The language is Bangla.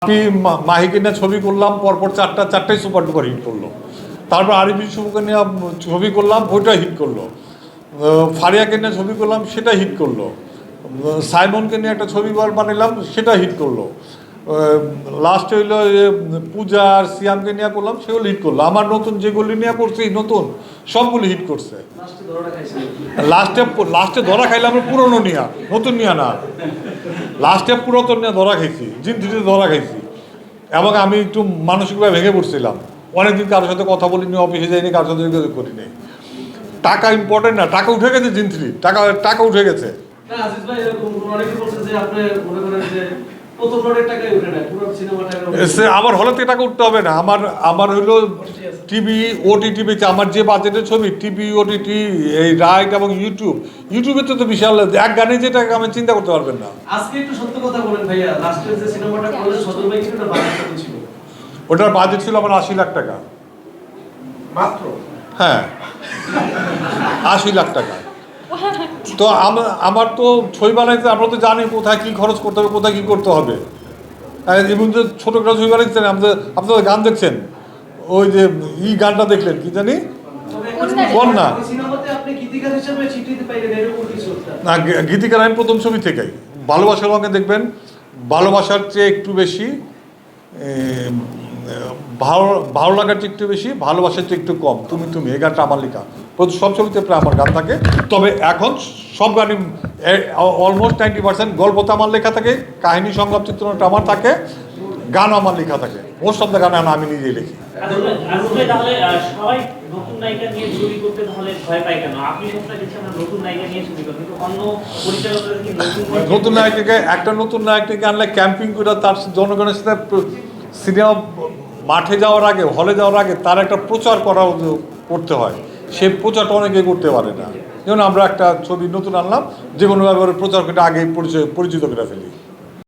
আমি মাহিকে নিয়ে ছবি করলাম, পরপর চারটাই সুপার ডুপার হিট করলো। তারপর আরিফ ইসুফকে নিয়ে ছবি করলাম, ওইটা হিট করলো। ফারিয়াকে নিয়ে ছবি করলাম, সেটা হিট করলো। সাইমনকে নিয়ে একটা ছবি বানালাম, সেটা হিট করলো। লাস্ট হইলো পূজা আর সিয়ামকে নিয়ে করলাম, সেগুলো হিট করলো। আমার নতুন যেগুলি নিয়ে করছি নতুন সবগুলো হিট করছে। লাস্টে ধরা খাইলাম পুরনো নিয়ে, নতুন নিয়ে না। লাস্টে পুরাতন নিয়ে ধরা খাইছি, জিন্দিতে ধরা খাইছি। এবং আমি একটু মানসিকভাবে ভেঙে পড়ছিলাম। অনেকদিন কারোর সাথে কথা বলিনি, অফিসে যাইনি, কারোর সাথে যোগাযোগ করিনি। টাকা ইম্পর্টেন্ট না, টাকা উঠে গেছে জিন্ত্রি, টাকা উঠে গেছে। আমার হলে থেকে টাকা উঠতে হবে না। আমার হইলো টিভি ওটিটিভিতে আমার যে বাজেটের ছবি, টিভি ওটিটি এই রাইট এবং ইউটিউবে তো বিশাল এক গানে যে টাকা আমি চিন্তা করতে পারবেন না। আজকে একটু সত্য কথা বলেন ভাইয়া, লাস্টের যে সিনেমাটা করলেন সদর ভাই কিন্তু বাজেট কত ছিল? ওটার বাজেট ছিল আমার 80 লাখ টাকা মাত্র। হ্যাঁ, 80 লাখ টাকা। তো আমার তো ছবি বানাইতে আমরা তো জানি কোথায় কী খরচ করতে হবে, কোথায় কী করতে হবে। এবং যে ছোটো একটা ছবি বানাইছেন, আপনাদের গান দেখছেন, ওই যে গানটা দেখলেন কি জানি বন্যা না, গীতিকার আমি প্রথম ছবি থেকেই ভালোবাসার রঙে দেখবেন, ভালোবাসার চেয়ে একটু বেশি, ভালো লাগার চেয়ে একটু বেশি, ভালোবাসার চেয়ে একটু কম, তুমি এই গানটা আমার লেখা। সব ছবিতে প্রায় আমার গান থাকে। তবে এখন সব গানই অলমোস্ট 90% গল্প তো আমার লেখা থাকে, কাহিনী সংলাপ চিত্রণটা আমার থাকে, গানও আমার লেখা থাকে। মোস্ট অফ দ্য গান আমি নিজেই লিখি। নতুন নায়িকাকে একটা নতুন নায়ককে আনলে ক্যাম্পিং করে তার জনগণের সাথে সিনেমা মাঠে যাওয়ার আগে, হলে যাওয়ার আগে তার একটা প্রচার করতে হয়। সে প্রচারটা অনেকে করতে পারে না। যেমন আমরা একটা ছবি নতুন আনলাম, যে কোনোভাবে প্রচার করে আগে পরিচিত করে ফেলি।